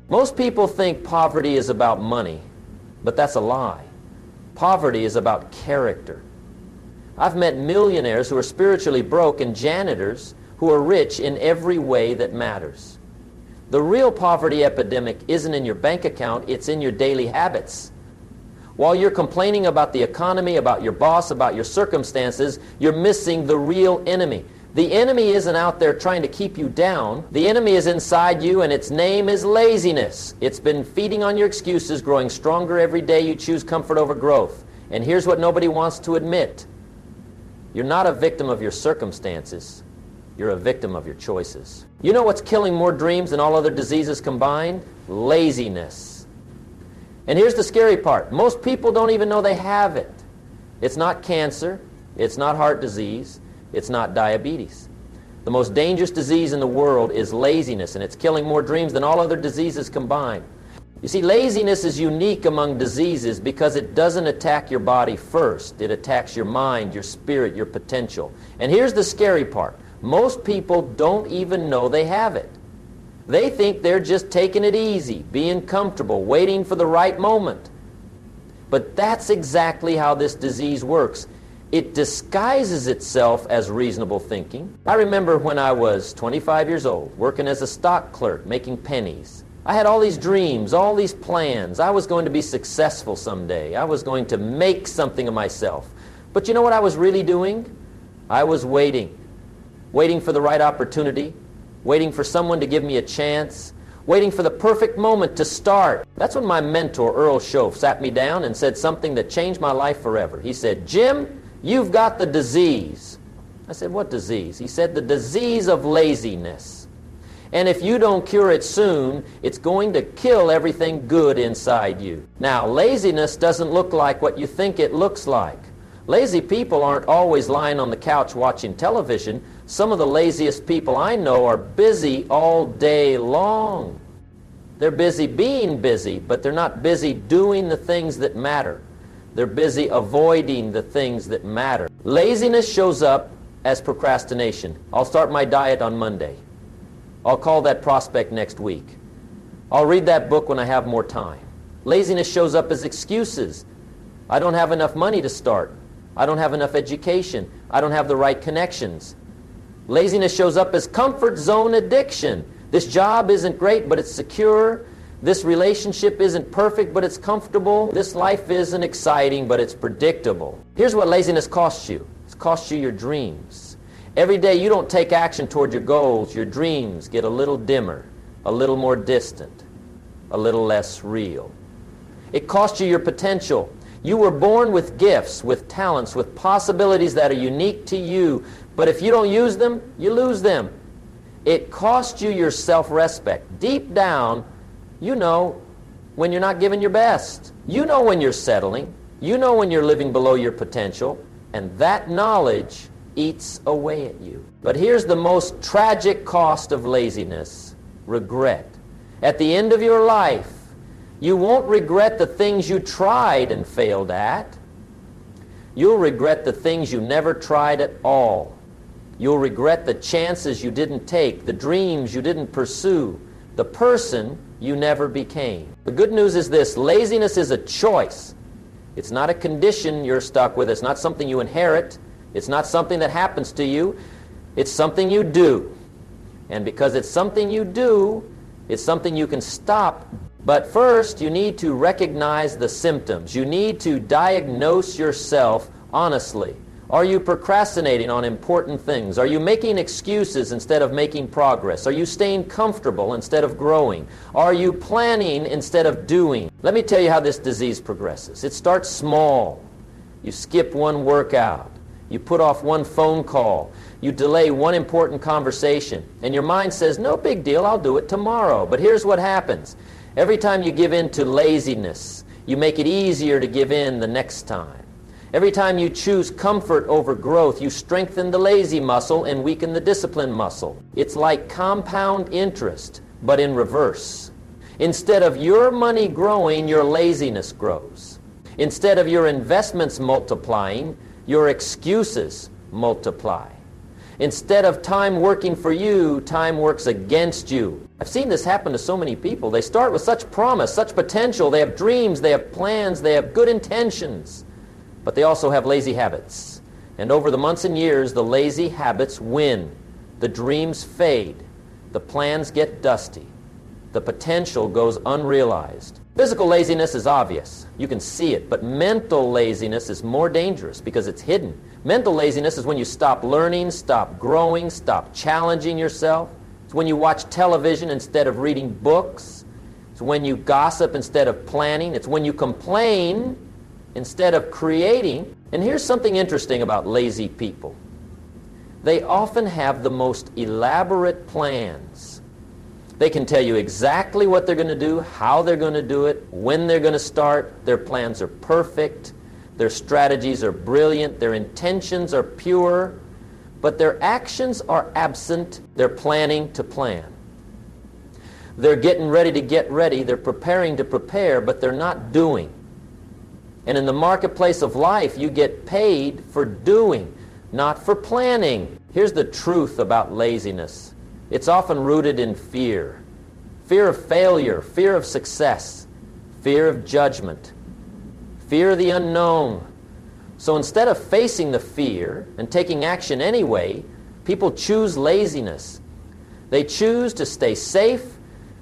Most people think poverty is about money, but that's a lie. Poverty is about character. I've met millionaires who are spiritually broke and janitors who are rich in every way that matters. The real poverty epidemic isn't in your bank account, it's in your daily habits. While you're complaining about the economy, about your boss, about your circumstances, you're missing the real enemy. The enemy isn't out there trying to keep you down. The enemy is inside you, and its name is laziness. It's been feeding on your excuses, growing stronger every day. You choose comfort over growth. And here's what nobody wants to admit. You're not a victim of your circumstances. You're a victim of your choices. You know what's killing more dreams than all other diseases combined? Laziness. And here's the scary part. Most people don't even know they have it. It's not cancer. It's not heart disease. It's not diabetes. The most dangerous disease in the world is laziness, and it's killing more dreams than all other diseases combined. You see, laziness is unique among diseases because it doesn't attack your body first. It attacks your mind, your spirit, your potential. And here's the scary part. Most people don't even know they have it. They think they're just taking it easy, being comfortable, waiting for the right moment. But that's exactly how this disease works. It disguises itself as reasonable thinking. I remember when I was 25 years old, working as a stock clerk, making pennies. I had all these dreams, all these plans. I was going to be successful someday. I was going to make something of myself. But you know what I was really doing? I was waiting for the right opportunity, waiting for someone to give me a chance, waiting for the perfect moment to start. That's when my mentor, Earl Schoaf, sat me down and said something that changed my life forever. He said, "Jim, you've got the disease." I said, "What disease?" He said, "The disease of laziness. And if you don't cure it soon, it's going to kill everything good inside you." Now, laziness doesn't look like what you think it looks like. Lazy people aren't always lying on the couch watching television. Some of the laziest people I know are busy all day long. They're busy being busy, but they're not busy doing the things that matter. They're busy avoiding the things that matter. Laziness shows up as procrastination. I'll start my diet on Monday. I'll call that prospect next week. I'll read that book when I have more time. Laziness shows up as excuses. I don't have enough money to start. I don't have enough education. I don't have the right connections. Laziness shows up as comfort zone addiction. This job isn't great, but it's secure. This relationship isn't perfect, but it's comfortable. This life isn't exciting, but it's predictable. Here's what laziness costs you. It costs you your dreams. Every day you don't take action toward your goals, your dreams get a little dimmer, a little more distant, a little less real. It costs you your potential. You were born with gifts, with talents, with possibilities that are unique to you, but if you don't use them, you lose them. It costs you your self-respect. Deep down, you know when you're not giving your best. You know when you're settling. You know when you're living below your potential, and that knowledge eats away at you. But here's the most tragic cost of laziness: regret. At the end of your life, you won't regret the things you tried and failed at. You'll regret the things you never tried at all. You'll regret the chances you didn't take, the dreams you didn't pursue, the person you never became. The good news is this: laziness is a choice. It's not a condition you're stuck with. It's not something you inherit. It's not something that happens to you. It's something you do. And because it's something you do, it's something you can stop. But first, you need to recognize the symptoms. You need to diagnose yourself honestly. Are you procrastinating on important things? Are you making excuses instead of making progress? Are you staying comfortable instead of growing? Are you planning instead of doing? Let me tell you how this disease progresses. It starts small. You skip one workout. You put off one phone call. You delay one important conversation. And your mind says, "No big deal, I'll do it tomorrow." But here's what happens. Every time you give in to laziness, you make it easier to give in the next time. Every time you choose comfort over growth, you strengthen the lazy muscle and weaken the discipline muscle. It's like compound interest, but in reverse. Instead of your money growing, your laziness grows. Instead of your investments multiplying, your excuses multiply. Instead of time working for you, time works against you. I've seen this happen to so many people. They start with such promise, such potential. They have dreams, they have plans, they have good intentions. But they also have lazy habits. And over the months and years, the lazy habits win. The dreams fade. The plans get dusty. The potential goes unrealized. Physical laziness is obvious. You can see it. But mental laziness is more dangerous because it's hidden. Mental laziness is when you stop learning, stop growing, stop challenging yourself. It's when you watch television instead of reading books. It's when you gossip instead of planning. It's when you complain instead of creating. And here's something interesting about lazy people. They often have the most elaborate plans. They can tell you exactly what they're going to do, how they're going to do it, when they're going to start. Their plans are perfect. Their strategies are brilliant. Their intentions are pure. But their actions are absent. They're planning to plan. They're getting ready to get ready. They're preparing to prepare, but they're not doing. And in the marketplace of life, you get paid for doing, not for planning. Here's the truth about laziness. It's often rooted in fear. Fear of failure, fear of success, fear of judgment, fear of the unknown. So instead of facing the fear and taking action anyway, people choose laziness. They choose to stay safe,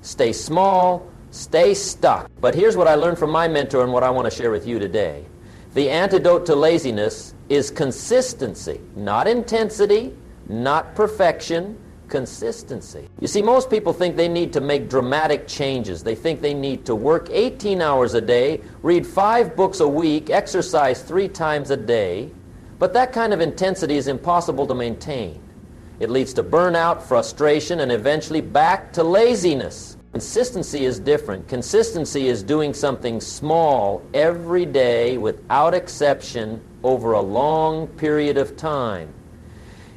stay small, stay stuck. But here's what I learned from my mentor and what I want to share with you today. The antidote to laziness is consistency, not intensity, not perfection, consistency. You see, most people think they need to make dramatic changes. They think they need to work 18 hours a day, read 5 books a week, exercise 3 times a day. But that kind of intensity is impossible to maintain. It leads to burnout, frustration, and eventually back to laziness. Consistency is different. Consistency is doing something small every day without exception over a long period of time.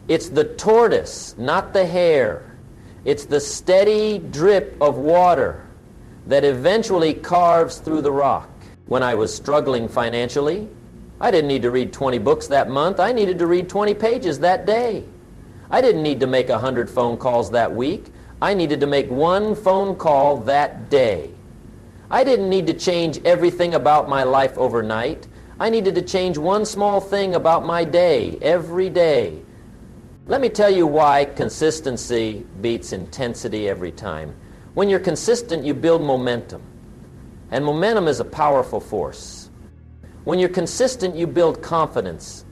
It's the tortoise, not the hare. It's the steady drip of water that eventually carves through the rock. When I was struggling financially, I didn't need to read 20 books that month. I needed to read 20 pages that day. I didn't need to make 100 phone calls that week. I needed to make 1 phone call that day. I didn't need to change everything about my life overnight. I needed to change 1 small thing about my day every day. Let me tell you why consistency beats intensity every time. When you're consistent, you build momentum. And momentum is a powerful force. When you're consistent, you build confidence.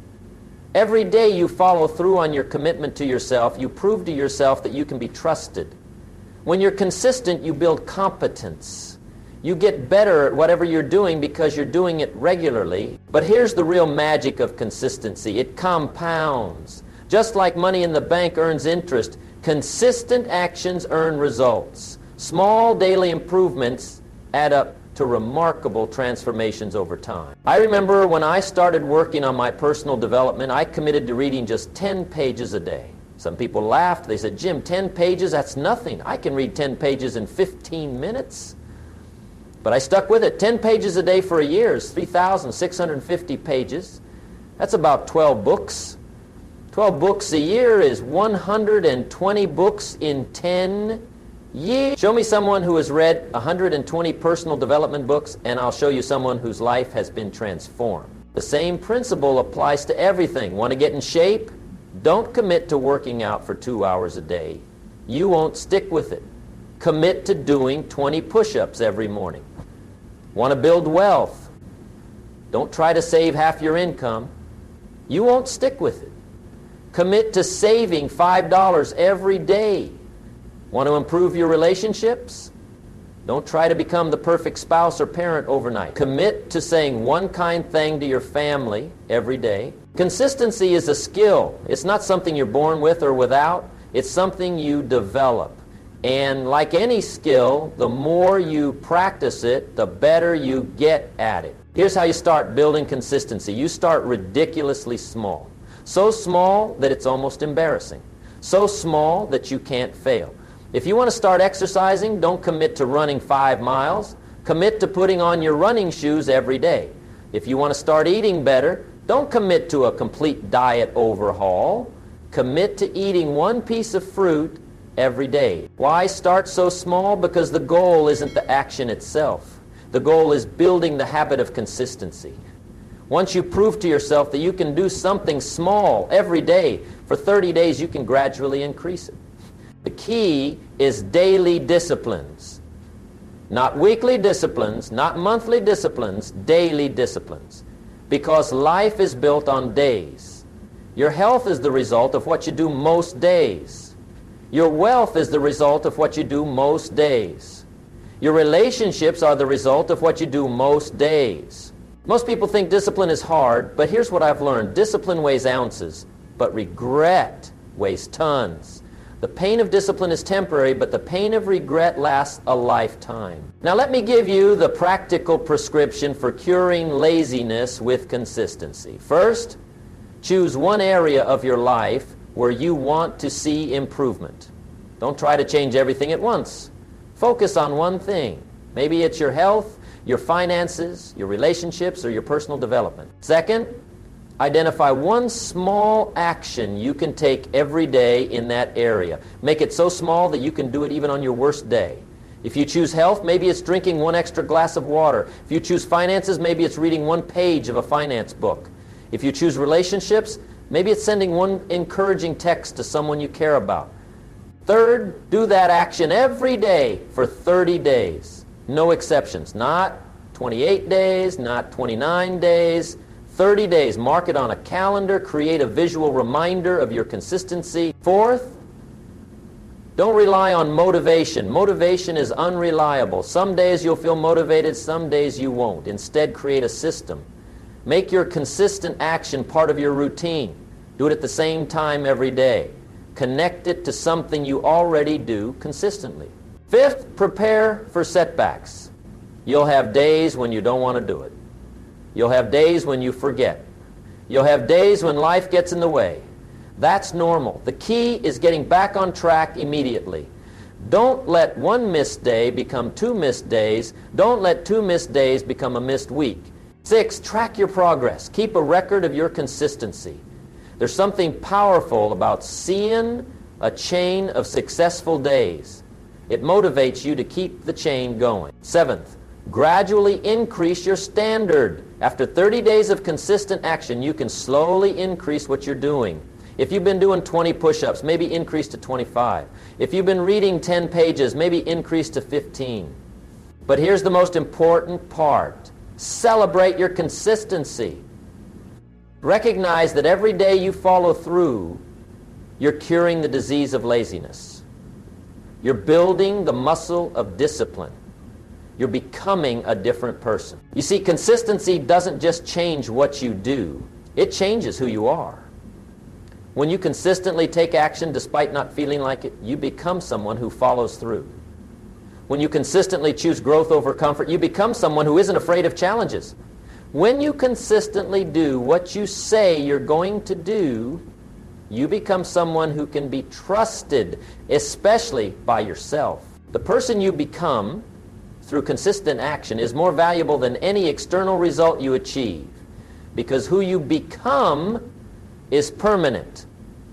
Every day you follow through on your commitment to yourself. You prove to yourself that you can be trusted. When you're consistent, you build competence. You get better at whatever you're doing because you're doing it regularly. But here's the real magic of consistency. It compounds. Just like money in the bank earns interest, consistent actions earn results. Small daily improvements add up to remarkable transformations over time. I remember when I started working on my personal development, I committed to reading just 10 pages a day. Some people laughed. They said, "Jim, 10 pages? That's nothing. I can read 10 pages in 15 minutes. But I stuck with it. 10 pages a day for a year is 3,650 pages. That's about 12 books. 12 books a year is 120 books in 10 years. Show me someone who has read 120 personal development books, and I'll show you someone whose life has been transformed. The same principle applies to everything. Want to get in shape? Don't commit to working out for 2 hours a day. You won't stick with it. Commit to doing 20 push-ups every morning. Want to build wealth? Don't try to save half your income. You won't stick with it. Commit to saving $5 every day. Want to improve your relationships? Don't try to become the perfect spouse or parent overnight. Commit to saying one kind thing to your family every day. Consistency is a skill. It's not something you're born with or without. It's something you develop. And like any skill, the more you practice it, the better you get at it. Here's how you start building consistency. You start ridiculously small. So small that it's almost embarrassing. So small that you can't fail. If you want to start exercising, don't commit to running 5 miles. Commit to putting on your running shoes every day. If you want to start eating better, don't commit to a complete diet overhaul. Commit to eating one piece of fruit every day. Why start so small? Because the goal isn't the action itself. The goal is building the habit of consistency. Once you prove to yourself that you can do something small every day, for 30 days you can gradually increase it. The key is daily disciplines. Not weekly disciplines, not monthly disciplines, daily disciplines. Because life is built on days. Your health is the result of what you do most days. Your wealth is the result of what you do most days. Your relationships are the result of what you do most days. Most people think discipline is hard, but here's what I've learned. Discipline weighs ounces, but regret weighs tons. The pain of discipline is temporary, but the pain of regret lasts a lifetime. Now let me give you the practical prescription for curing laziness with consistency. First, choose one area of your life where you want to see improvement. Don't try to change everything at once. Focus on one thing. Maybe it's your health, your finances, your relationships, or your personal development. Second, identify one small action you can take every day in that area. Make it so small that you can do it even on your worst day. If you choose health, maybe it's drinking one extra glass of water. If you choose finances, maybe it's reading one page of a finance book. If you choose relationships, maybe it's sending one encouraging text to someone you care about. Third, do that action every day for 30 days. No exceptions. Not 28 days, not 29 days, 30 days. Mark it on a calendar. Create a visual reminder of your consistency. Fourth, don't rely on motivation. Motivation is unreliable. Some days you'll feel motivated, some days you won't. Instead, create a system. Make your consistent action part of your routine. Do it at the same time every day. Connect it to something you already do consistently. Fifth, prepare for setbacks. You'll have days when you don't want to do it. You'll have days when you forget. You'll have days when life gets in the way. That's normal. The key is getting back on track immediately. Don't let one missed day become 2 missed days. Don't let 2 missed days become a missed week. 6, track your progress. Keep a record of your consistency. There's something powerful about seeing a chain of successful days. It motivates you to keep the chain going. 7th, gradually increase your standard. After 30 days of consistent action, you can slowly increase what you're doing. If you've been doing 20 push-ups, maybe increase to 25. If you've been reading 10 pages, maybe increase to 15. But here's the most important part. Celebrate your consistency. Recognize that every day you follow through, you're curing the disease of laziness. You're building the muscle of discipline. You're becoming a different person. You see, consistency doesn't just change what you do, it changes who you are. When you consistently take action despite not feeling like it, you become someone who follows through. When you consistently choose growth over comfort, you become someone who isn't afraid of challenges. When you consistently do what you say you're going to do, you become someone who can be trusted, especially by yourself. The person you become through consistent action is more valuable than any external result you achieve, because who you become is permanent.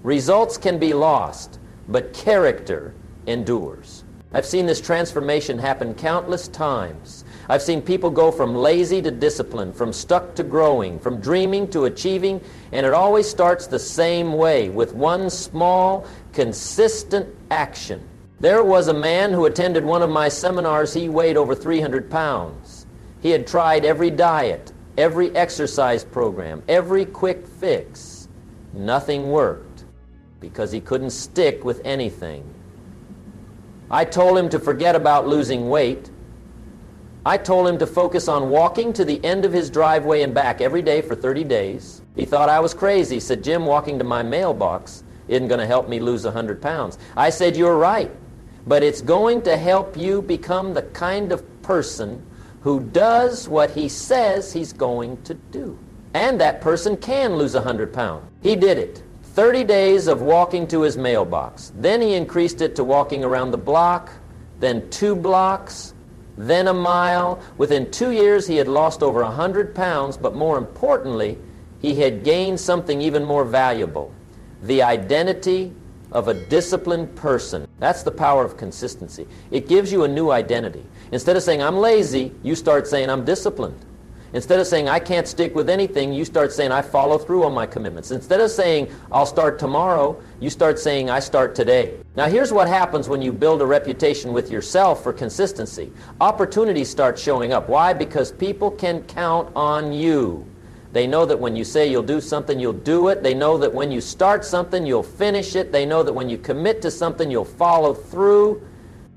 Results can be lost, but character endures. I've seen this transformation happen countless times. I've seen people go from lazy to disciplined, from stuck to growing, from dreaming to achieving, and it always starts the same way, with one small, consistent action. There was a man who attended one of my seminars. He weighed over 300 pounds. He had tried every diet, every exercise program, every quick fix. Nothing worked because he couldn't stick with anything. I told him to forget about losing weight. I told him to focus on walking to the end of his driveway and back every day for 30 days. He thought I was crazy. He said, "Jim, walking to my mailbox isn't going to help me lose 100 pounds. I said, "You're right, but it's going to help you become the kind of person who does what he says he's going to do. And that person can lose 100 pounds. He did it. 30 days of walking to his mailbox. Then he increased it to walking around the block, then 2 blocks, then a mile. Within 2 years, he had lost over 100 pounds, but more importantly, he had gained something even more valuable. the identity of a disciplined person. That's the power of consistency. It gives you a new identity. Instead of saying, I'm lazy, you start saying, I'm disciplined. Instead of saying, I can't stick with anything, you start saying, I follow through on my commitments. Instead of saying, I'll start tomorrow, you start saying, I start today. Now here's what happens when you build a reputation with yourself for consistency. Opportunities start showing up. Why? Because people can count on you. They know that when you say you'll do something, you'll do it. They know that when you start something, you'll finish it. They know that when you commit to something, you'll follow through.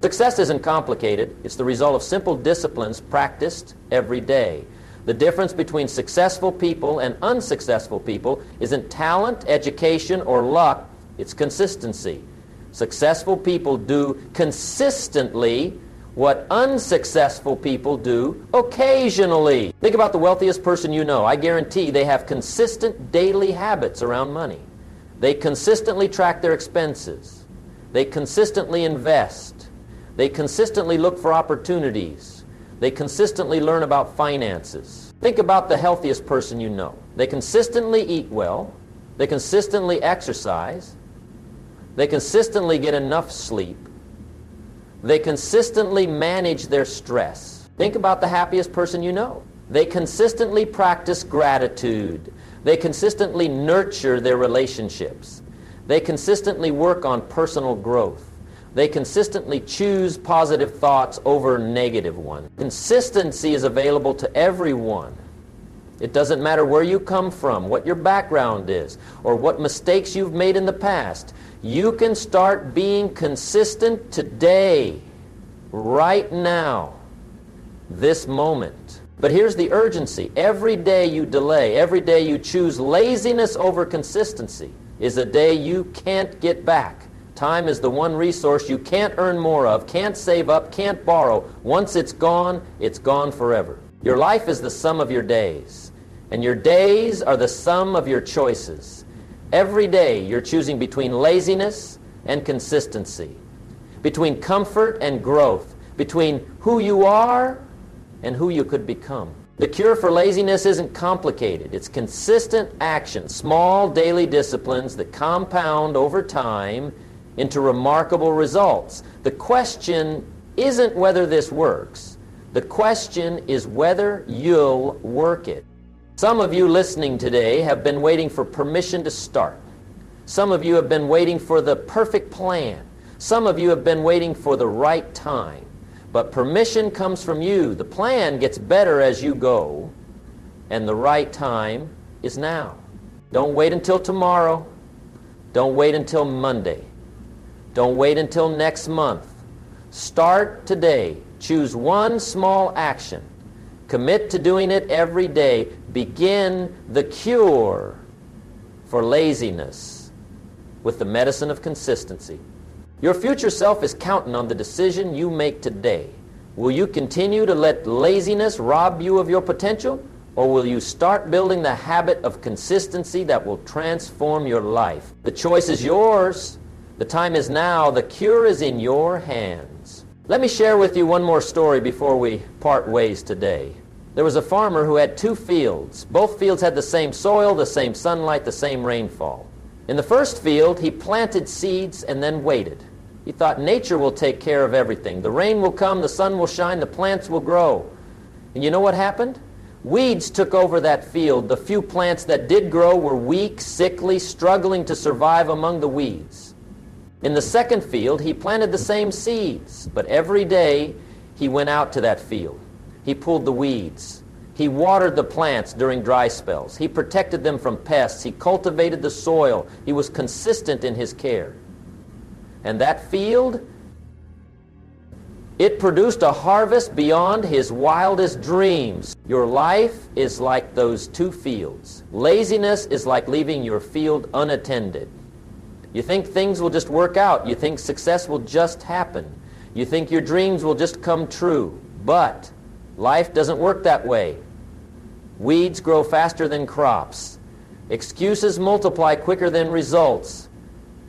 Success isn't complicated. It's the result of simple disciplines practiced every day. The difference between successful people and unsuccessful people isn't talent, education, or luck. It's consistency. Successful people do consistently what unsuccessful people do occasionally. Think about the wealthiest person you know. I guarantee they have consistent daily habits around money. They consistently track their expenses. They consistently invest. They consistently look for opportunities. They consistently learn about finances. Think about the healthiest person you know. They consistently eat well. They consistently exercise. They consistently get enough sleep. They consistently manage their stress. Think about the happiest person you know. They consistently practice gratitude. They consistently nurture their relationships. They consistently work on personal growth. They consistently choose positive thoughts over negative ones. Consistency is available to everyone. It doesn't matter where you come from, what your background is, or what mistakes you've made in the past. You can start being consistent today, right now, this moment. But here's the urgency. Every day you delay, every day you choose laziness over consistency is a day you can't get back. Time is the one resource you can't earn more of, can't save up, can't borrow. Once it's gone forever. Your life is the sum of your days, and your days are the sum of your choices. Every day you're choosing between laziness and consistency, between comfort and growth, between who you are and who you could become. The cure for laziness isn't complicated. It's consistent action, small daily disciplines that compound over time into remarkable results. The question isn't whether this works. The question is whether you'll work it. Some of you listening today have been waiting for permission to start. Some of you have been waiting for the perfect plan. Some of you have been waiting for the right time. But permission comes from you. The plan gets better as you go, and the right time is now. Don't wait until tomorrow. Don't wait until Monday. Don't wait until next month. Start today. Choose one small action. Commit to doing it every day. Begin the cure for laziness with the medicine of consistency. Your future self is counting on the decision you make today. Will you continue to let laziness rob you of your potential, or will you start building the habit of consistency that will transform your life? The choice is yours. The time is now. The cure is in your hands. Let me share with you one more story before we part ways today. There was a farmer who had 2 fields. Both fields had the same soil, the same sunlight, the same rainfall. In the first field, he planted seeds and then waited. He thought nature will take care of everything. The rain will come, the sun will shine, the plants will grow. And you know what happened? Weeds took over that field. The few plants that did grow were weak, sickly, struggling to survive among the weeds. In the second field, he planted the same seeds, but every day he went out to that field. He pulled the weeds. He watered the plants during dry spells. He protected them from pests. He cultivated the soil. He was consistent in his care. And that field, it produced a harvest beyond his wildest dreams. Your life is like those 2 fields. Laziness is like leaving your field unattended. You think things will just work out. You think success will just happen. You think your dreams will just come true. But life doesn't work that way. Weeds grow faster than crops. Excuses multiply quicker than results.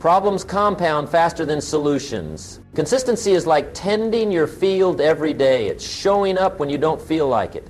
Problems compound faster than solutions. Consistency is like tending your field every day. It's showing up when you don't feel like it.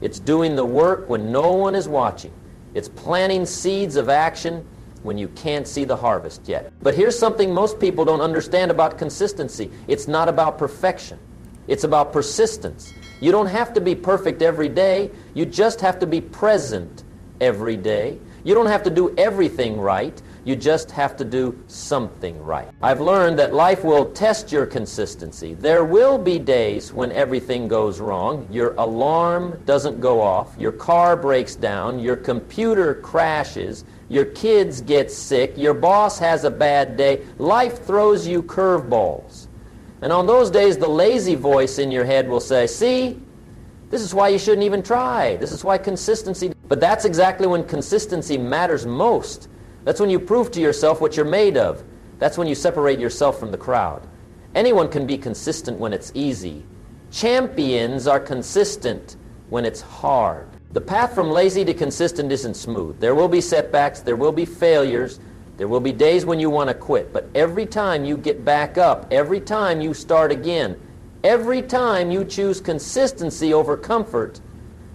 It's doing the work when no one is watching. It's planting seeds of action when you can't see the harvest yet. But here's something most people don't understand about consistency. It's not about perfection. It's about persistence. You don't have to be perfect every day. You just have to be present every day. You don't have to do everything right. You just have to do something right. I've learned that life will test your consistency. There will be days when everything goes wrong. Your alarm doesn't go off. Your car breaks down. Your computer crashes. Your kids get sick. Your boss has a bad day. Life throws you curveballs. And on those days, the lazy voice in your head will say, see, this is why you shouldn't even try. This is why consistency. But that's exactly when consistency matters most. That's when you prove to yourself what you're made of. That's when you separate yourself from the crowd. Anyone can be consistent when it's easy. Champions are consistent when it's hard. The path from lazy to consistent isn't smooth. There will be setbacks. There will be failures. There will be days when you want to quit. But every time you get back up, every time you start again, every time you choose consistency over comfort,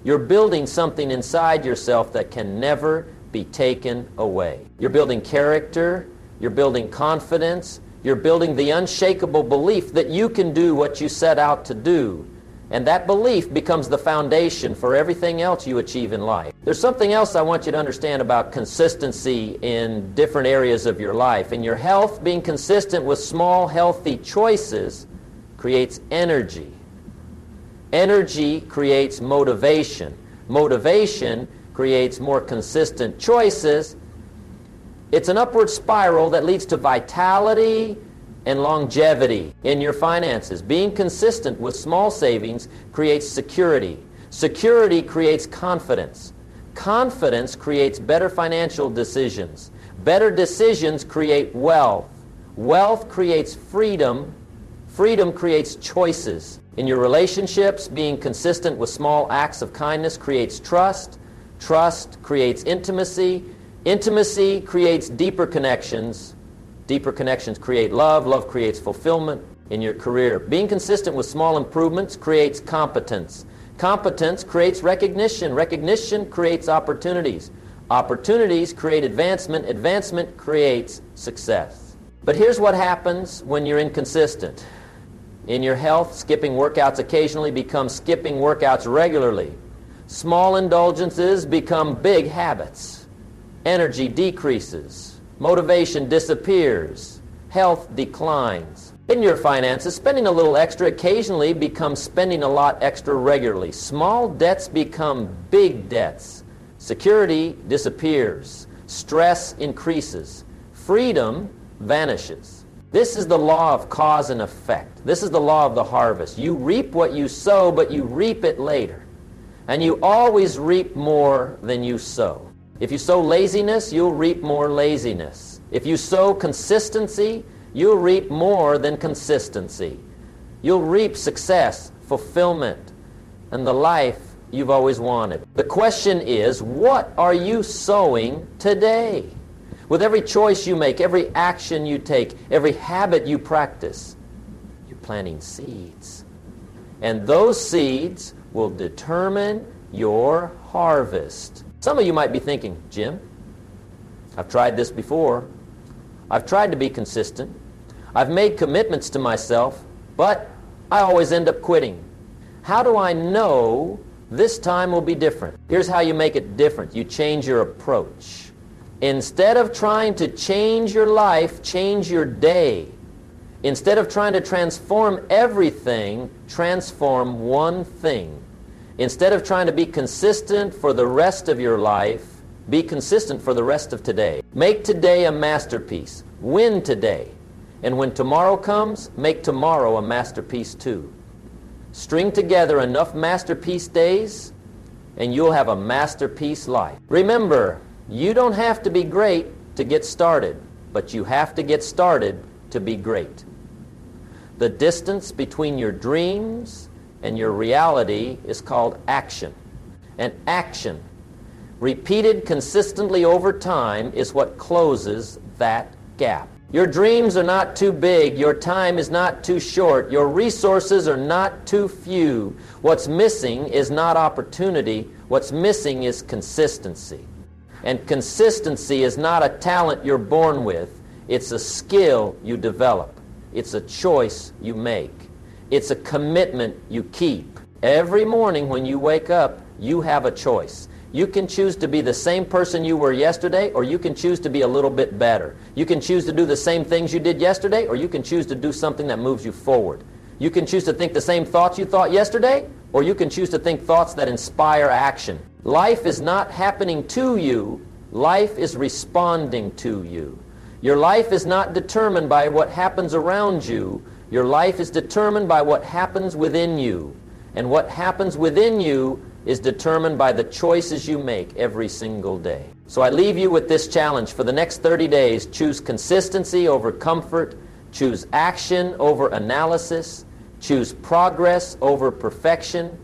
you're building something inside yourself that can never be taken away. You're building character, you're building confidence, you're building the unshakable belief that you can do what you set out to do. And that belief becomes the foundation for everything else you achieve in life. There's something else I want you to understand about consistency in different areas of your life. In your health, being consistent with small, healthy choices creates energy. Energy creates motivation. Motivation creates more consistent choices. It's an upward spiral that leads to vitality and longevity in your finances. Being consistent with small savings creates security. Security creates confidence. Confidence creates better financial decisions. Better decisions create wealth. Wealth creates freedom. Freedom creates choices. In your relationships, being consistent with small acts of kindness creates trust. Trust creates intimacy. Intimacy creates deeper connections. Deeper connections create love. Love creates fulfillment in your career. Being consistent with small improvements creates competence. Competence creates recognition. Recognition creates opportunities. Opportunities create advancement. Advancement creates success. But here's what happens when you're inconsistent. In your health, skipping workouts occasionally becomes skipping workouts regularly. Small indulgences become big habits. Energy decreases. Motivation disappears. Health declines. In your finances, spending a little extra occasionally becomes spending a lot extra regularly. Small debts become big debts. Security disappears. Stress increases. Freedom vanishes. This is the law of cause and effect. This is the law of the harvest. You reap what you sow, but you reap it later. And you always reap more than you sow. If you sow laziness, you'll reap more laziness. If you sow consistency, you'll reap more than consistency. You'll reap success, fulfillment, and the life you've always wanted. The question is, what are you sowing today? With every choice you make, every action you take, every habit you practice, you're planting seeds. And those seeds will determine your harvest. Some of you might be thinking, Jim, I've tried this before. I've tried to be consistent. I've made commitments to myself, but I always end up quitting. How do I know this time will be different? Here's how you make it different. You change your approach. Instead of trying to change your life, change your day. Instead of trying to transform everything, transform one thing. Instead of trying to be consistent for the rest of your life, be consistent for the rest of today. Make today a masterpiece. Win today. And when tomorrow comes, make tomorrow a masterpiece too. String together enough masterpiece days, and you'll have a masterpiece life. Remember, you don't have to be great to get started, but you have to get started to be great. The distance between your dreams and your reality is called action. And action, repeated consistently over time, is what closes that gap. Your dreams are not too big. Your time is not too short. Your resources are not too few. What's missing is not opportunity. What's missing is consistency. And consistency is not a talent you're born with. It's a skill you develop. It's a choice you make. It's a commitment you keep. Every morning when you wake up, you have a choice. You can choose to be the same person you were yesterday, or you can choose to be a little bit better. You can choose to do the same things you did yesterday, or you can choose to do something that moves you forward. You can choose to think the same thoughts you thought yesterday, or you can choose to think thoughts that inspire action. Life is not happening to you. Life is responding to you. Your life is not determined by what happens around you. Your life is determined by what happens within you. And what happens within you is determined by the choices you make every single day. So I leave you with this challenge. For the next 30 days, choose consistency over comfort. Choose action over analysis. Choose progress over perfection.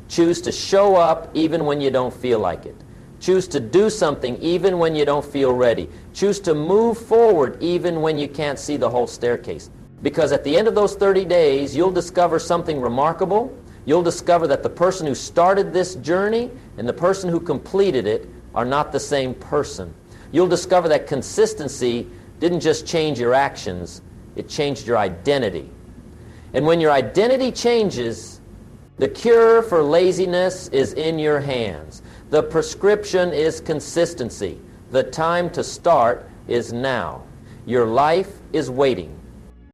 Choose to show up even when you don't feel like it. Choose to do something even when you don't feel ready. Choose to move forward even when you can't see the whole staircase. Because at the end of those 30 days, you'll discover something remarkable. You'll discover that the person who started this journey and the person who completed it are not the same person. You'll discover that consistency didn't just change your actions, it changed your identity. And when your identity changes, the cure for laziness is in your hands. The prescription is consistency. The time to start is now. Your life is waiting.